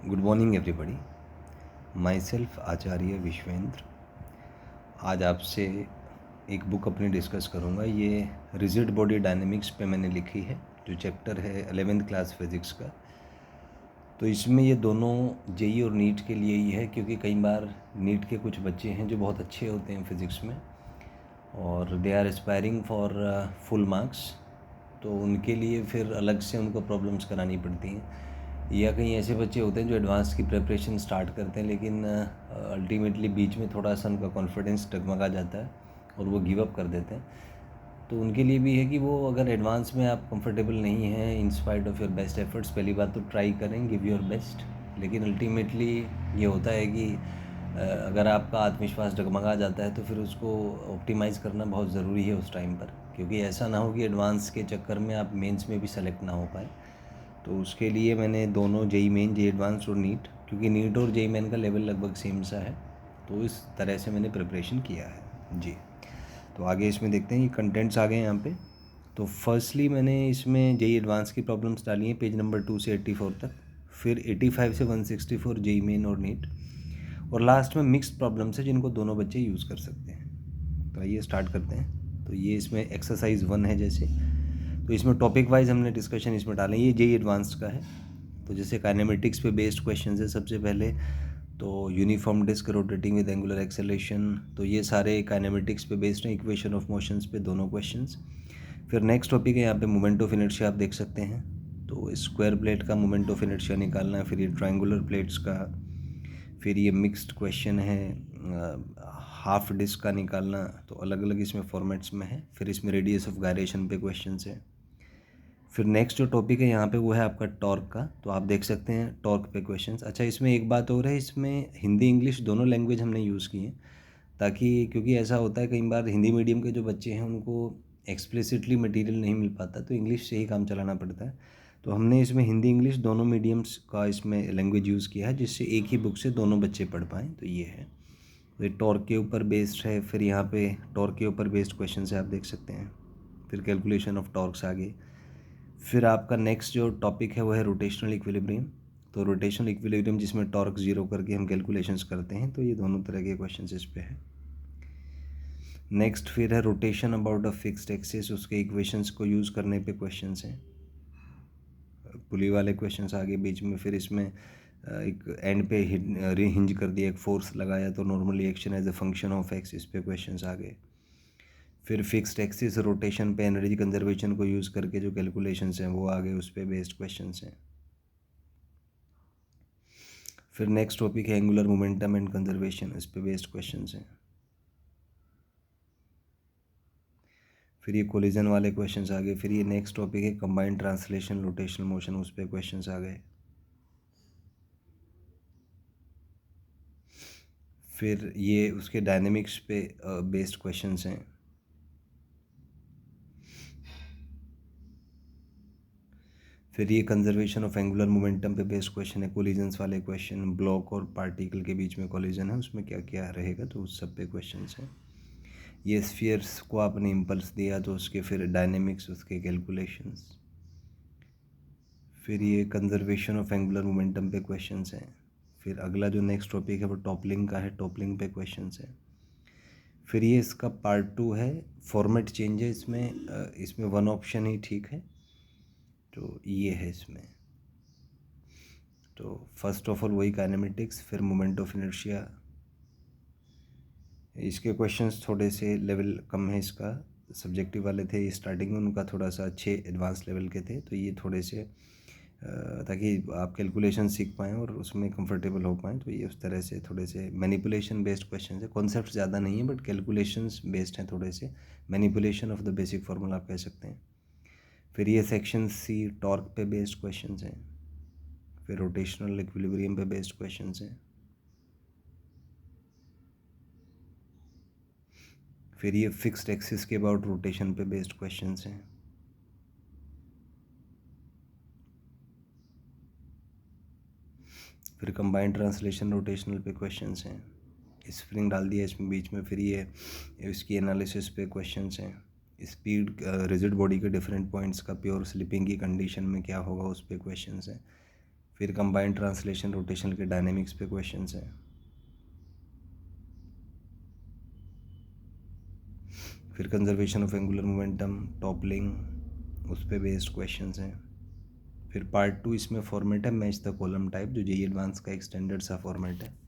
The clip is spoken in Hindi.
Good morning everybody. माई सेल्फ आचार्य विश्वेंद्र। आज आपसे एक बुक अपनी डिस्कस करूँगा। ये रिजिड बॉडी डायनेमिक्स पे मैंने लिखी है, जो चैप्टर है 11th क्लास फिज़िक्स का। तो इसमें ये दोनों जेई और नीट के लिए ही है, क्योंकि कई बार नीट के कुछ बच्चे हैं जो बहुत अच्छे होते हैं फिज़िक्स में और they are aspiring for full marks, तो उनके लिए फिर अलग से उनको प्रॉब्लम्स करानी पड़ती हैं। या कहीं ऐसे बच्चे होते हैं जो एडवांस की प्रिपरेशन स्टार्ट करते हैं, लेकिन अल्टीमेटली बीच में थोड़ा सा उनका कॉन्फिडेंस डगमगा जाता है और वो गिव अप कर देते हैं। तो उनके लिए भी है कि वो अगर एडवांस में आप कंफर्टेबल नहीं हैं, in spite of your best efforts, पहली बात तो ट्राई करें, गिव योर बेस्ट। लेकिन अल्टीमेटली ये होता है कि अगर आपका आत्मविश्वास डगमगा जाता है तो फिर उसको ऑप्टिमाइज़ करना बहुत ज़रूरी है उस टाइम पर, क्योंकि ऐसा ना हो कि एडवांस के चक्कर में आप मेंस में भी सेलेक्ट ना हो पाए। तो उसके लिए मैंने दोनों जेई मेन, जेई एडवांस और नीट, क्योंकि नीट और जेई मेन का लेवल लगभग सेम सा है, तो इस तरह से मैंने प्रिपरेशन किया है जी। तो आगे इसमें देखते हैं, ये कंटेंट्स आ गए यहाँ पे। तो फर्स्टली मैंने इसमें जेई एडवांस की प्रॉब्लम्स डाली हैं पेज नंबर 2 से 84 तक, फिर 85 से 164 जेई मेन और नीट, और लास्ट में मिक्स्ड प्रॉब्लम्स है जिनको दोनों बच्चे यूज़ कर सकते हैं। तो आइए स्टार्ट करते हैं। तो ये इसमें एक्सरसाइज 1 है जैसे, तो इसमें टॉपिक वाइज हमने डिस्कशन इसमें डाले। ये जेई एडवांस्ड का है। तो जैसे काइनेमेटिक्स पे बेस्ड क्वेश्चंस है सबसे पहले, तो uniform disc rotating with angular acceleration, तो ये सारे काइनेमेटिक्स पे बेस्ड हैं। इक्वेशन ऑफ मोशंस पे दोनों क्वेश्चंस। फिर नेक्स्ट टॉपिक है यहाँ पे मोमेंट ऑफ इनर्शिया, आप देख सकते हैं। तो स्क्वायर प्लेट का मोमेंट ऑफ इनर्शिया निकालना है, फिर ये ट्रायंगुलर प्लेट्स का, फिर ये मिक्स्ड क्वेश्चन है हाफ डिस्क का निकालना, तो अलग अलग इसमें फॉर्मेट्स में है। फिर इसमें रेडियस ऑफ गायरेशन पे क्वेश्चन है। फिर नेक्स्ट जो टॉपिक है यहाँ पे वो है आपका टॉर्क का, तो आप देख सकते हैं टॉर्क पे क्वेश्चंस। अच्छा, इसमें एक बात और है, इसमें हिंदी इंग्लिश दोनों लैंग्वेज हमने यूज़ की हैं, ताकि क्योंकि ऐसा होता है कई बार हिंदी मीडियम के जो बच्चे हैं उनको एक्सप्लिसिटली मटेरियल नहीं मिल पाता, तो इंग्लिश से ही काम चलाना पड़ता है। तो हमने इसमें हिंदी इंग्लिश दोनों मीडियम्स का इसमें लैंग्वेज यूज़ किया है, जिससे एक ही बुक से दोनों बच्चे पढ़ पाएँ। तो ये है, तो ये टॉर्क के ऊपर बेस्ड है। फिर यहाँ पे टॉर्क के ऊपर बेस्ड क्वेश्चन है, आप देख सकते हैं। फिर कैलकुलेशन ऑफ टॉर्क्स आगे। फिर आपका नेक्स्ट जो टॉपिक है वो है रोटेशनल इक्विलिब्रियम। तो रोटेशनल इक्विलिब्रियम जिसमें टॉर्क जीरो करके हम कैलकुलेशंस करते हैं, तो ये दोनों तरह के क्वेश्चंस इस पे है। नेक्स्ट फिर है rotation about a fixed axis, उसके इक्वेशंस को यूज़ करने पे क्वेश्चंस हैं, पुली वाले क्वेश्चंस आगे बीच में। फिर इसमें एक एंड पे हिंज कर दिया, एक फोर्स लगाया, तो normal reaction as a function of X, इस पे क्वेश्चंस आ गए। फिर फिक्स्ड एक्सिस रोटेशन पे एनर्जी कंजर्वेशन को यूज़ करके जो कैलकुलेशंस हैं वो आ गए, उस पे बेस्ड क्वेश्चंस हैं। फिर नेक्स्ट टॉपिक है एंगुलर मोमेंटम एंड कंजर्वेशन, इस पे बेस्ड क्वेश्चंस हैं। फिर ये कोलिजन वाले क्वेश्चंस आ गए। फिर ये नेक्स्ट टॉपिक है कंबाइंड ट्रांसलेशन रोटेशनल मोशन, उस पे क्वेश्चंस आ गए। फिर ये उसके डायनेमिक्स पे बेस्ड क्वेश्चंस हैं। फिर ये कंजर्वेशन ऑफ एंगुलर मोमेंटम पे बेस्ड क्वेश्चन है, कोलिजन्स वाले क्वेश्चन, ब्लॉक और पार्टिकल के बीच में कोलिजन है, उसमें क्या क्या रहेगा, तो उस सब पे क्वेश्चंस हैं। ये स्फीयर्स को आपने इम्पल्स दिया तो उसके फिर डायनेमिक्स, उसके कैलकुलेशंस। फिर ये कंजर्वेशन ऑफ एंगुलर मोमेंटम पे क्वेश्चंस हैं। फिर अगला जो नेक्स्ट टॉपिक है वो टॉपलिंग का है, टॉपलिंग पे क्वेश्चंस हैं। फिर ये इसका पार्ट 2 है, फॉर्मेट चेंज है इसमें, इसमें वन ऑप्शन ही ठीक है, तो ये है इसमें। तो फर्स्ट ऑफ ऑल वही काइनेमेटिक्स, फिर मोमेंट ऑफ इनर्शिया। इसके क्वेश्चंस थोड़े से लेवल कम है, इसका सब्जेक्टिव वाले थे स्टार्टिंग में, उनका थोड़ा सा अच्छे एडवांस लेवल के थे, तो ये थोड़े से ताकि आप कैलकुलेशन सीख पाएँ और उसमें कंफर्टेबल हो पाएँ, तो ये उस तरह से थोड़े से मैनिपुलेशन बेस्ड क्वेश्चन है। कॉन्सेप्ट ज़्यादा नहीं है बट कैलकुलेशंस बेस्ड हैं थोड़े से, manipulation of the basic formula आप कह सकते हैं। फिर ये सेक्शन सी टॉर्क पे बेस्ड क्वेश्चन हैं। फिर रोटेशनल इक्विलिब्रियम पे बेस्ड क्वेश्चन हैं। फिर ये फिक्स्ड एक्सिस के अबाउट रोटेशन पे बेस्ड क्वेश्चंस हैं। फिर कंबाइंड ट्रांसलेशन रोटेशनल पे क्वेश्चंस हैं, स्प्रिंग डाल दिया इसमें बीच में। फिर ये इसकी एनालिसिस पे क्वेश्चंस हैं, स्पीड रिजिड बॉडी के डिफरेंट पॉइंट्स का प्योर स्लिपिंग की कंडीशन में क्या होगा, उस पे क्वेश्चंस हैं। फिर कंबाइंड ट्रांसलेशन रोटेशनल के डायनेमिक्स पे क्वेश्चंस हैं। फिर conservation of angular momentum, toppling, उस पर बेस्ड क्वेश्चंस हैं। फिर पार्ट 2 इसमें फॉर्मेट है मैच द कॉलम टाइप, जो जेईई एडवांस का एक स्टैंडर्ड सा फॉर्मेट है।